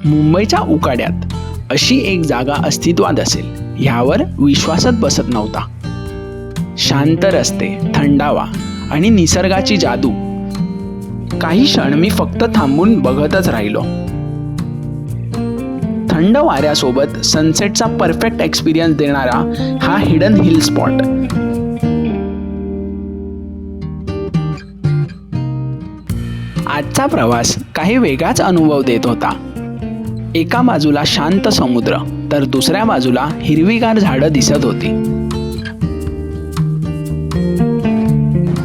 मुंबईच्या उकाड्यात अशी एक जागा अस्तित्वात असेल ह्यावर विश्वासच बसत नव्हता. शांत रस्ते, थंडावा आणि निसर्गाची जादू. काही क्षण मी फक्त थांबून बघतच राहिलो. थंड वाऱ्यासोबत सनसेटचा परफेक्ट एक्सपिरियन्स देणारा हा हिडन हिल स्पॉट. आजचा प्रवास काही वेगळाच अनुभव देत होता. एका बाजूला शांत समुद्र तर दुसऱ्या बाजूला हिरवीगार झाडं दिसत होती.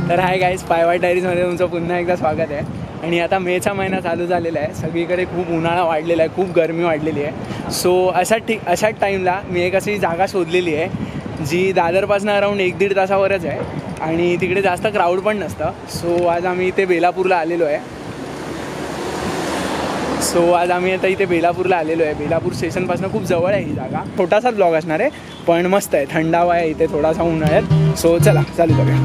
तर हाय गाईज, पायवाट डायरीजमध्ये तुमचं पुन्हा एकदा स्वागत आहे. आणि आता मेचा महिना चालू झालेला आहे. सगळीकडे खूप उन्हाळा वाढलेला आहे, खूप गरमी वाढलेली आहे. सो अशाच टाईमला मी एक अशी जागा शोधलेली आहे जी दादरपासून अराऊंड 1-1.5 तासावरच आहे आणि तिकडे जास्त क्राऊड पण नसतं. सो आज आम्ही इथे बेलापूरला आलेलो आहे. बेलापूर स्टेशनपासून खूप जवळ आहे ही जागा. छोटासा ब्लॉग असणार आहे पण मस्त आहे, थंडावा आहे इथे थोडासा उन्हाळ्यात. सो चला चालू करूया.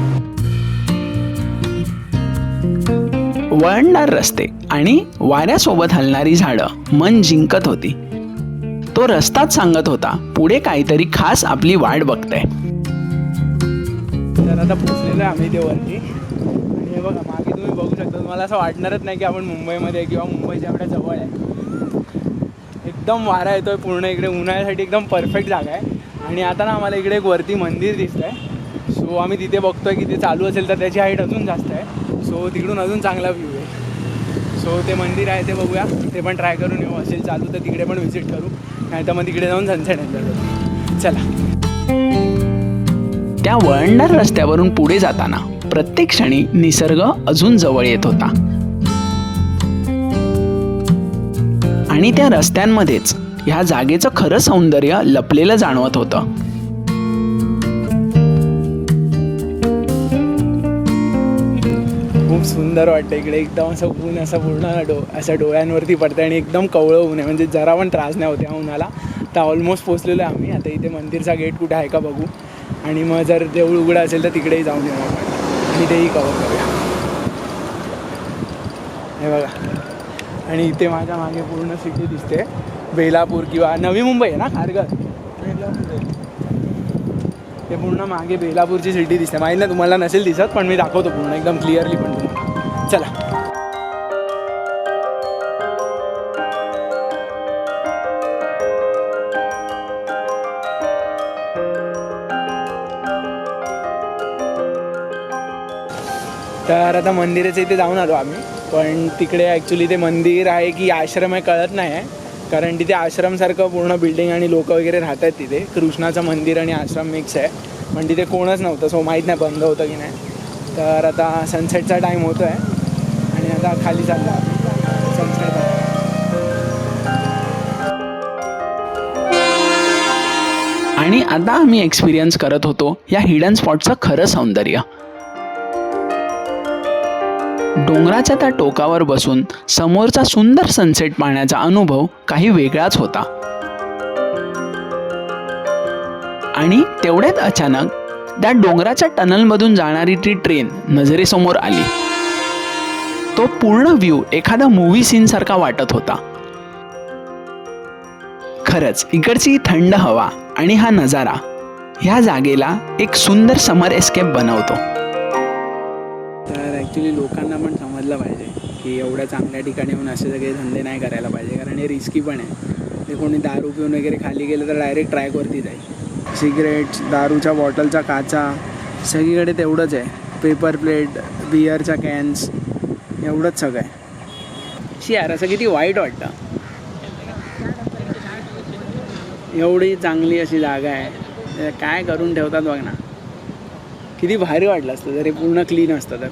वळणदार रस्ते आणि वाऱ्यासोबत हलणारी झाडं मन जिंकत होती. तो रस्ताच सांगत होता पुढे काहीतरी खास आपली वाट बघतंय. तर आता पोचलेलो आहे आम्ही ते वरती आणि हे बघा मागे तुम्ही बघू शकता. तुम्हाला असं वाटणारच नाही की आपण मुंबईमध्ये किंवा मुंबईच्या एवढ्या जवळ आहे. एकदम वारा येतोय पूर्ण इकडे. उन्हाळ्यासाठी एकदम परफेक्ट जागा आहे. आणि आता ना आम्हाला इकडे एक वरती मंदिर दिसतंय. सो आम्ही तिथे बघतोय की ते चालू असेल तर त्याची हाईट अजून जास्त आहे. सो तिकडून अजून चांगला व्ह्यू आहे. सो ते मंदिर आहे ते बघूया, ते पण ट्राय करून येऊ. असेल चालू तर तिकडे पण व्हिजिट करू, नाही तर मग तिकडे जाऊन सनसेट एन्जॉय करू. चला. त्या वळणदार रस्त्यावरून पुढे जाताना प्रत्येक क्षणी निसर्ग अजून जवळ येत होता. आणि त्या रस्त्यांमध्येच ह्या जागेचं खरं सौंदर्य लपलेलं जाणवत होतं. खूप सुंदर वाटतं इकडे. एकदम असं ऊन असं पूर्ण असं डोळ्यांवरती पडतं आणि एकदम कवळं ऊन आहे. म्हणजे जरा पण त्रास नाही होते उन्हाला. तर ऑलमोस्ट पोचलेलो आहे आम्ही. आता इथे मंदिरचा गेट कुठे आहे का बघू आणि मग जर देऊळ उघडं असेल तर तिकडेही जाऊन येऊ आपण आणि तेही कवर करूया. हे बघा. आणि इथे माझ्या मागे पूर्ण सिटी दिसते. बेलापूर किंवा नवी मुंबई आहे ना, खारघर. ते पूर्ण मागे बेलापूरची सिटी दिसते. माहीत नाही तुम्हाला नसेल दिसत पण मी दाखवतो पूर्ण एकदम क्लिअरली पण तुम्हाला. चला. तर आता मंदिराच्या इथे जाऊन आलो आम्ही. पण तिकडे ॲक्च्युली ते मंदिर आहे की आश्रम आहे कळत नाही आहे. कारण तिथे आश्रमसारखं पूर्ण बिल्डिंग आणि लोक वगैरे राहत आहेत तिथे. कृष्णाचं मंदिर आणि आश्रम मिक्स आहे. पण तिथे कोणच नव्हतं. सो माहीत नाही बंद होतं की नाही. तर आता सनसेटचा टाईम होतो आहे आणि आता खाली चालला सनसेट. आणि आता आम्ही एक्सपिरियन्स करत होतो या हिडन स्पॉटचं खरं सौंदर्य. डोंगराच्या त्या टोकावर बसून समोरचा सुंदर सनसेट पाहण्याचा अनुभव काही वेगळाच होता. आणि तेवढ्यात अचानक त्या डोंगराच्या टनलमधून जाणारी ती ट्रेन नजरेसमोर आली. तो पूर्ण व्ह्यू एखादा मूवी सीन सारखा वाटत होता. खरंच इकडची थंड हवा आणि हा नजारा ह्या जागेला एक सुंदर समर एस्केप बनवतो. तर ॲक्च्युली लोकांना पण समजलं पाहिजे की एवढ्या चांगल्या ठिकाणी येऊन असे सगळे धंदे नाही करायला पाहिजे. कारण हे रिस्की पण आहे. ते कोणी दारू पिऊन वगैरे खाली गेलं तर डायरेक्ट ट्रॅकवरती जाईल. सिगरेट्स, दारूच्या बॉटलच्या काचा सगळीकडे तेवढंच आहे. पेपर प्लेट, बिअरच्या कॅन्स, एवढंच सगळं आहे. यार असं किती वाईट वाटतं. एवढी चांगली अशी जागा आहे, काय करून ठेवतात बघ ना. किती भारी वाटलं असतं जर हे पूर्ण क्लीन असतं तर.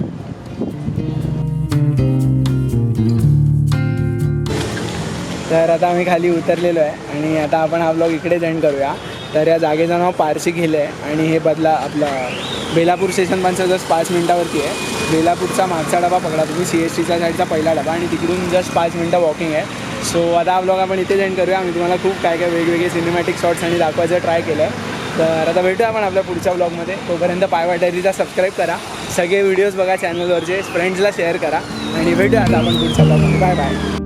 तर आता आम्ही खाली उतरलेलो आहे आणि आता आपण हा ब्लॉग इकडेच एंड करूया. तर या जागेचं नाव पारशी हिल आहे आणि हे आपलं बेलापूर स्टेशनपासून जस्ट 5 मिनटावरती आहे. बेलापूरचा मागचा डबा पकडा तुम्ही, CSTच्या साईडचा पहिला डबा आणि तिकडून जस्ट 5 मिनटं वॉकिंग आहे. सो आता हा ब्लॉग आपण इथेच एंड करूया. आम्ही तुम्हाला खूप काय वेगवेगळे सिनेमॅटिक शॉट्स आणि दाखवायचं ट्राय केलं आहे. तर आता भेटूया आपण आपल्या पुढच्या ब्लॉगमध्ये. तोपर्यंत पायवाट डायरीला सबस्क्राईब करा, सगळे व्हिडिओज बघा चॅनलवरचे, फ्रेंड्सला शेअर करा आणि भेटूया आता आपण पुढच्या ब्लॉगमध्ये. Bye bye.